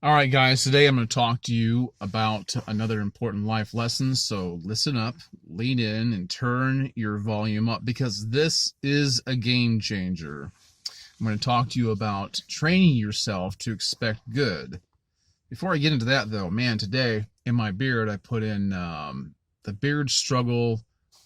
All right, guys, today I'm going to talk to you about another important life lesson. So listen up, lean in, and turn your volume up because this is a game changer. I'm going to talk to you about training yourself to expect good. Before I get into that, though, man, today in my beard, I put in the Beard Struggle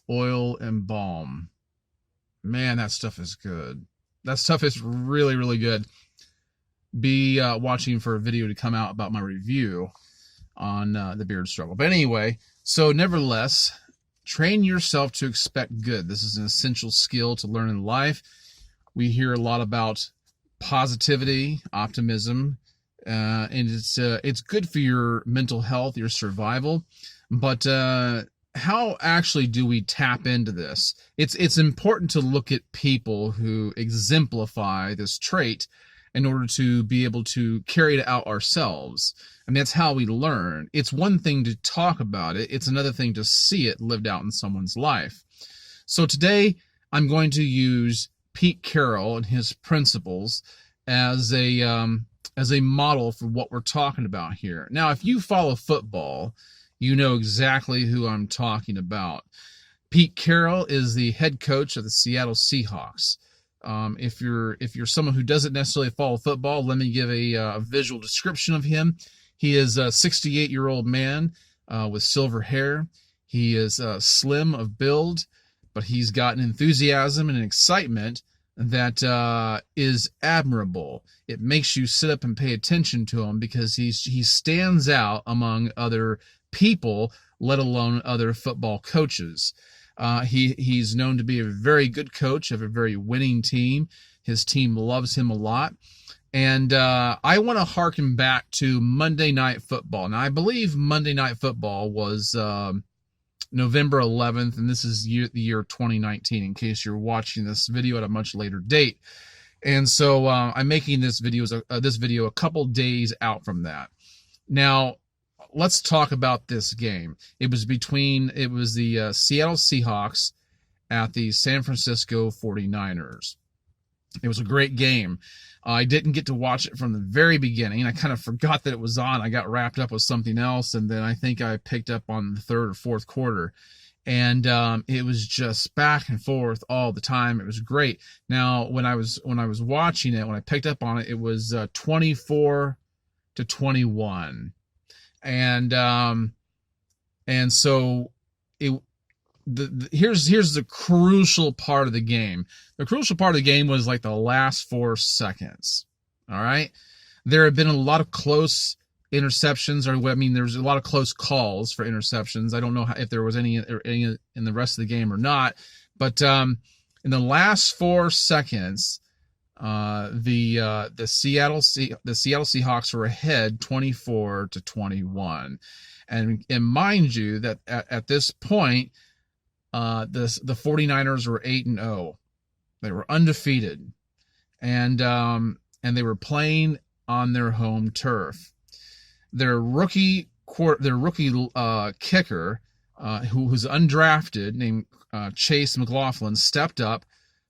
Oil and Balm. Man, that stuff is good. That stuff is really, really good. Be watching for a video to come out about my review on the beard struggle. But anyway, so nevertheless, train yourself to expect good. This is an essential skill to learn in life. We hear a lot about positivity, optimism, and it's good for your mental health, your survival. But how actually do we tap into this? It's important to look at people who exemplify this trait in order to be able to carry it out ourselves. And that's how we learn. It's one thing to talk about it. It's another thing to see it lived out in someone's life. So today I'm going to use Pete Carroll and his principles as a model for what we're talking about here. Now, if you follow football, you know exactly who I'm talking about. Pete Carroll is the head coach of the Seattle Seahawks. If you're someone who doesn't necessarily follow football, let me give a visual description of him. He is a 68-year-old man with silver hair. He is slim of build, but he's got an enthusiasm and an excitement that is admirable. It makes you sit up and pay attention to him because he stands out among other people, let alone other football coaches. He's known to be a very good coach of a very winning team. His team loves him a lot. And I want to harken back to Monday Night Football. Now, I believe Monday Night Football was November 11th, and this is the year 2019, in case you're watching this video at a much later date. And so I'm making this video a couple days out from that. Now, let's talk about this game. It was the Seattle Seahawks at the San Francisco 49ers. It was a great game. I didn't get to watch it from the very beginning. I kind of forgot that it was on. I got wrapped up with something else, and then I think I picked up on the third or fourth quarter. And it was just back and forth all the time. It was great. Now, when I was watching it, when I picked up on it, it was 24-21. And so here's the crucial part of the game. The crucial part of the game was like the last 4 seconds. All right. There have been a lot of close interceptions, there's a lot of close calls for interceptions. I don't know if there was any in the rest of the game or not, but in the last 4 seconds, the Seattle Seahawks were ahead 24-21, and mind you that at this point, the 49ers were 8-0. They were undefeated, and they were playing on their home turf. Their rookie kicker, who was undrafted, named Chase McLaughlin, stepped up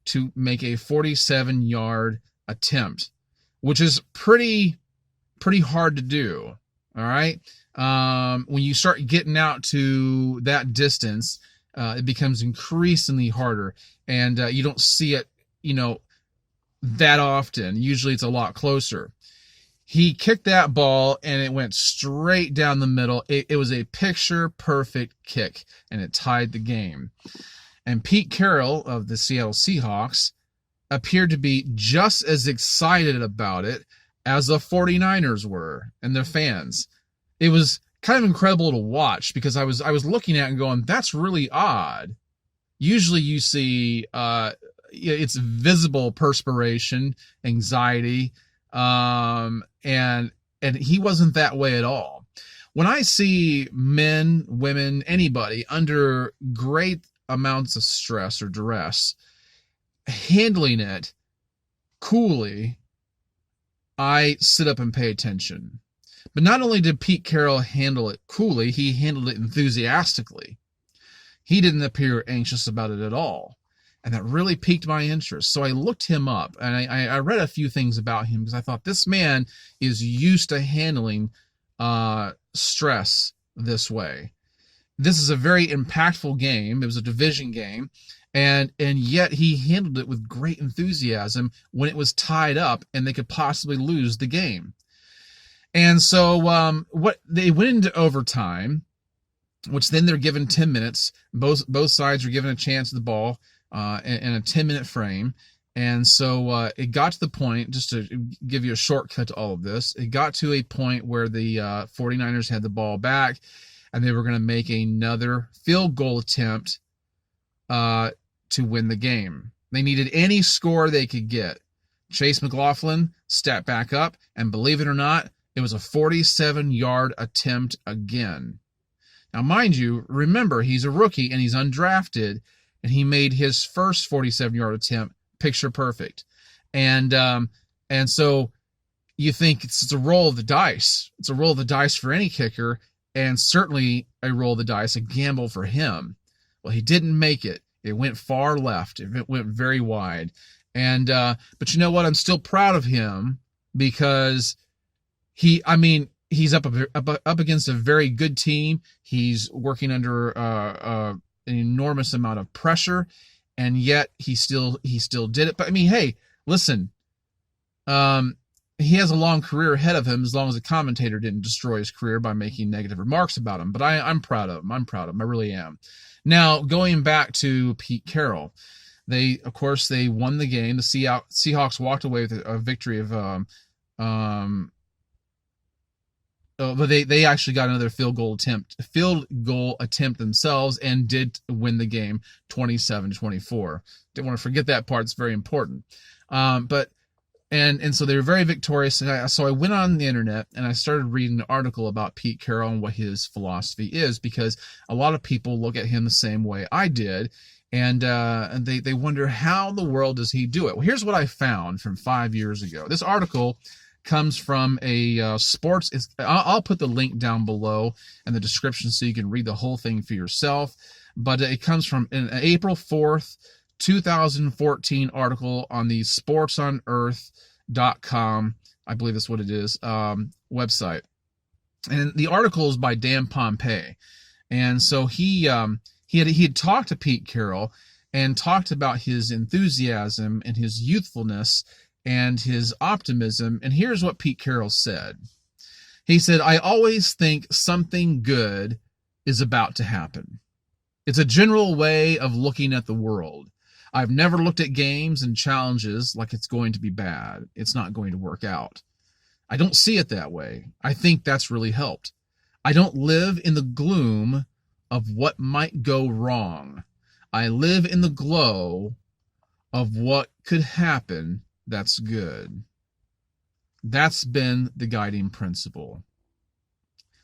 to make a 47-yard attempt, which is pretty hard to do. All right. When you start getting out to that distance, it becomes increasingly harder, and you don't see it, that often. Usually it's a lot closer. He kicked that ball, and it went straight down the middle. It was a picture-perfect kick, and it tied the game. And Pete Carroll of the Seattle Seahawks appeared to be just as excited about it as the 49ers were and their fans. It was kind of incredible to watch because I was looking at it and going, that's really odd. Usually you see it's visible perspiration, anxiety, and he wasn't that way at all. When I see men, women, anybody under great amounts of stress or duress handling it coolly, I sit up and pay attention. But not only did Pete Carroll handle it coolly, he handled it enthusiastically. He didn't appear anxious about it at all. And that really piqued my interest. So I looked him up, and I read a few things about him because I thought this man is used to handling stress this way. This is a very impactful game. It was a division game, and yet he handled it with great enthusiasm when it was tied up and they could possibly lose the game. And so what they went into overtime, which then they're given 10 minutes. Both sides are given a chance at the ball in a 10-minute frame. And so it got to the point, just to give you a shortcut to all of this, it got to a point where the 49ers had the ball back, and they were going to make another field goal attempt to win the game. They needed any score they could get. Chase McLaughlin stepped back up, and believe it or not, it was a 47-yard attempt again. Now, mind you, remember, he's a rookie and he's undrafted, and he made his first 47-yard attempt picture perfect. And so you think it's a roll of the dice. It's a roll of the dice for any kicker, and certainly a roll of the dice, a gamble for him. Well, he didn't make it. It went far left. It went very wide. And but you know what? I'm still proud of him because he's up against a very good team. He's working under an enormous amount of pressure, and yet he still did it. But I mean, hey, listen, he has a long career ahead of him as long as the commentator didn't destroy his career by making negative remarks about him. But I'm proud of him. I'm proud of him. I really am. Now, going back to Pete Carroll, they won the game. The Seahawks walked away with a victory of but they actually got another field goal attempt themselves and did win the game 27-24. Didn't want to forget that part. It's very important. And so they were very victorious. And so I went on the internet and I started reading an article about Pete Carroll and what his philosophy is, because a lot of people look at him the same way I did. And they wonder, how in the world does he do it? Well, here's what I found from 5 years ago. This article comes from a sports. I'll put the link down below in the description so you can read the whole thing for yourself. But it comes from an April 4th, 2014 article on the sportsonearth.com, I believe that's what it is, website. And the article is by Dan Pompei. And so he had talked to Pete Carroll and talked about his enthusiasm and his youthfulness and his optimism. And here's what Pete Carroll said. He said, "I always think something good is about to happen. It's a general way of looking at the world. I've never looked at games and challenges like it's going to be bad. It's not going to work out. I don't see it that way. I think that's really helped. I don't live in the gloom of what might go wrong. I live in the glow of what could happen that's good." That's been the guiding principle.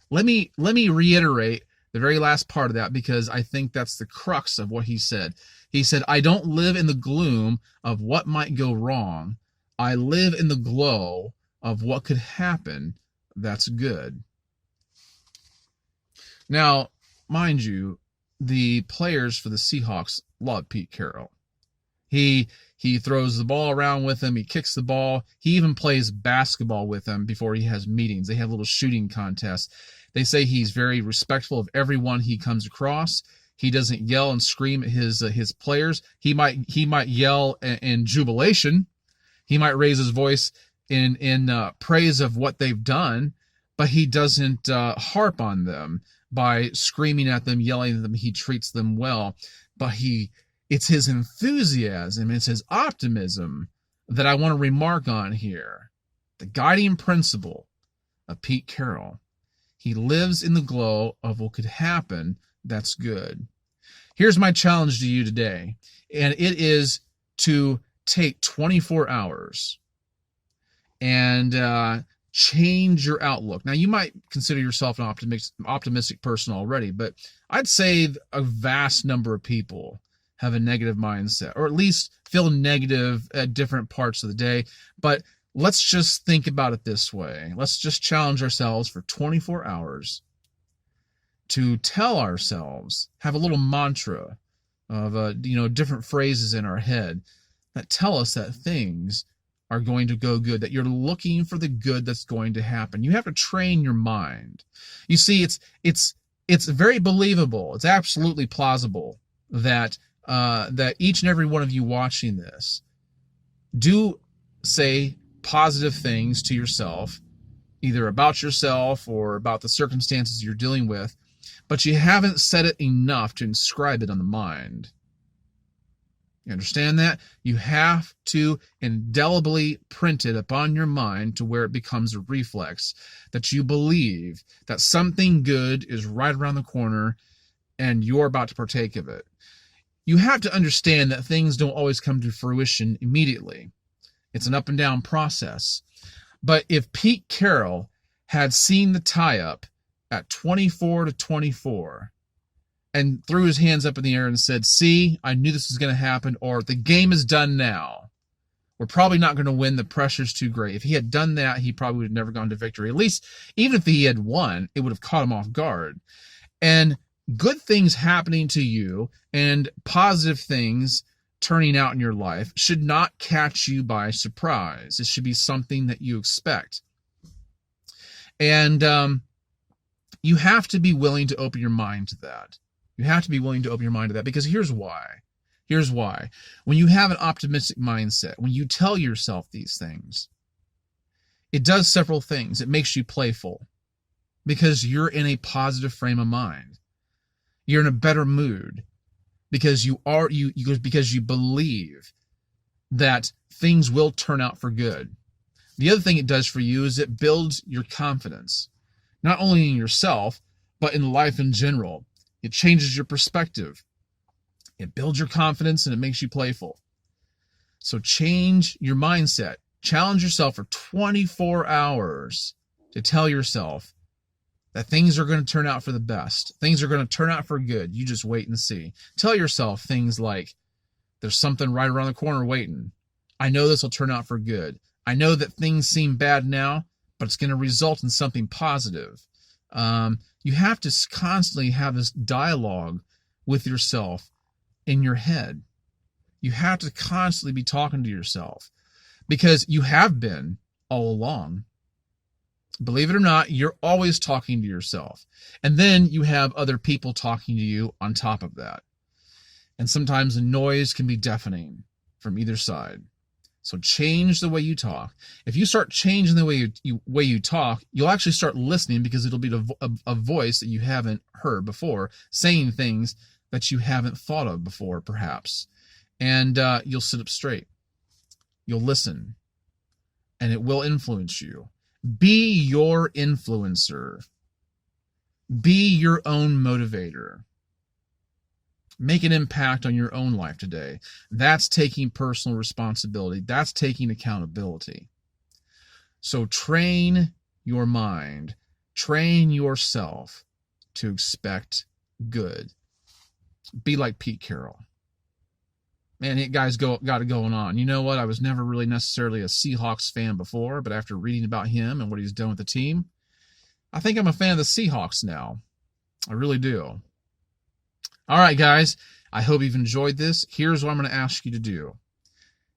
Let me reiterate the very last part of that, because I think that's the crux of what he said. He said, "I don't live in the gloom of what might go wrong. I live in the glow of what could happen that's good." Now, mind you, the players for the Seahawks love Pete Carroll. He throws the ball around with him. He kicks the ball. He even plays basketball with them before he has meetings. They have little shooting contests. They say he's very respectful of everyone he comes across. He doesn't yell and scream at his players. He might yell in jubilation. He might raise his voice in praise of what they've done, but he doesn't harp on them by screaming at them, yelling at them. He treats them well, but it's his enthusiasm, it's his optimism that I want to remark on here. The guiding principle of Pete Carroll. He lives in the glow of what could happen that's good. Here's my challenge to you today, and it is to take 24 hours and change your outlook. Now, you might consider yourself an optimistic person already, but I'd say a vast number of people have a negative mindset, or at least feel negative at different parts of the day. But let's just think about it this way. Let's just challenge ourselves for 24 hours to tell ourselves, have a little mantra, different phrases in our head that tell us that things are going to go good, that you're looking for the good that's going to happen. You have to train your mind. You see, it's very believable. It's absolutely plausible that each and every one of you watching this do say positive things to yourself, either about yourself or about the circumstances you're dealing with, but you haven't said it enough to inscribe it on the mind. You understand that? You have to indelibly print it upon your mind to where it becomes a reflex, that you believe that something good is right around the corner and you're about to partake of it. You have to understand that things don't always come to fruition immediately. It's an up and down process. But if Pete Carroll had seen the tie-up at 24-24, and threw his hands up in the air and said, "See, I knew this was going to happen," or "The game is done now. We're probably not going to win. The pressure's too great." If he had done that, he probably would have never gone to victory. At least, even if he had won, it would have caught him off guard. And good things happening to you and positive things turning out in your life should not catch you by surprise. It should be something that you expect. And you have to be willing to open your mind to that. You have to be willing to open your mind to that, because here's why. Here's why. When you have an optimistic mindset, when you tell yourself these things, it does several things. It makes you playful because you're in a positive frame of mind. You're in a better mood because because you believe that things will turn out for good. The other thing it does for you is it builds your confidence, not only in yourself, but in life in general. It changes your perspective. It builds your confidence and it makes you playful. So change your mindset. Challenge yourself for 24 hours to tell yourself that things are going to turn out for the best. Things are going to turn out for good. You just wait and see. Tell yourself things like, "There's something right around the corner waiting. I know this will turn out for good. I know that things seem bad now, but it's going to result in something positive." You have to constantly have this dialogue with yourself in your head. You have to constantly be talking to yourself, because you have been all along. Believe it or not, you're always talking to yourself. And then you have other people talking to you on top of that. And sometimes the noise can be deafening from either side. So change the way you talk. If you start changing the way you talk, you'll actually start listening, because it'll be a voice that you haven't heard before, saying things that you haven't thought of before, perhaps. And you'll sit up straight. You'll listen. And it will influence you. Be your influencer. Be your own motivator. Make an impact on your own life today. That's taking personal responsibility. That's taking accountability. So train your mind. Train yourself to expect good. Be like Pete Carroll. Man, that guy's got it going on. You know what? I was never really necessarily a Seahawks fan before, but after reading about him and what he's done with the team, I think I'm a fan of the Seahawks now. I really do. All right, guys, I hope you've enjoyed this. Here's what I'm going to ask you to do.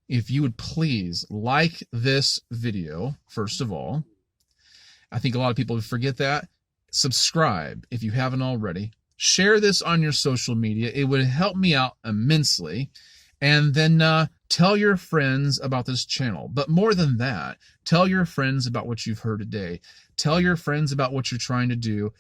If you would please like this video, first of all. I think a lot of people would forget that. Subscribe if you haven't already. Share this on your social media. It would help me out immensely. And then tell your friends about this channel. But more than that, tell your friends about what you've heard today. Tell your friends about what you're trying to do.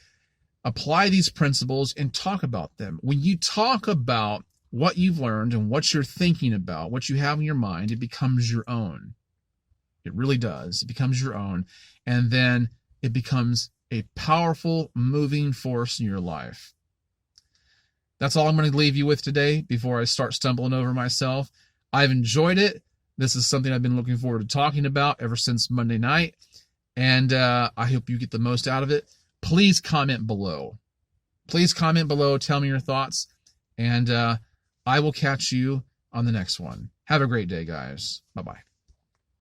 Apply these principles and talk about them. When you talk about what you've learned and what you're thinking about, what you have in your mind, it becomes your own. It really does. It becomes your own. And then it becomes a powerful moving force in your life. That's all I'm going to leave you with today before I start stumbling over myself. I've enjoyed it. This is something I've been looking forward to talking about ever since Monday night. And I hope you get the most out of it. Please comment below. Please comment below. Tell me your thoughts. And I will catch you on the next one. Have a great day, guys. Bye-bye.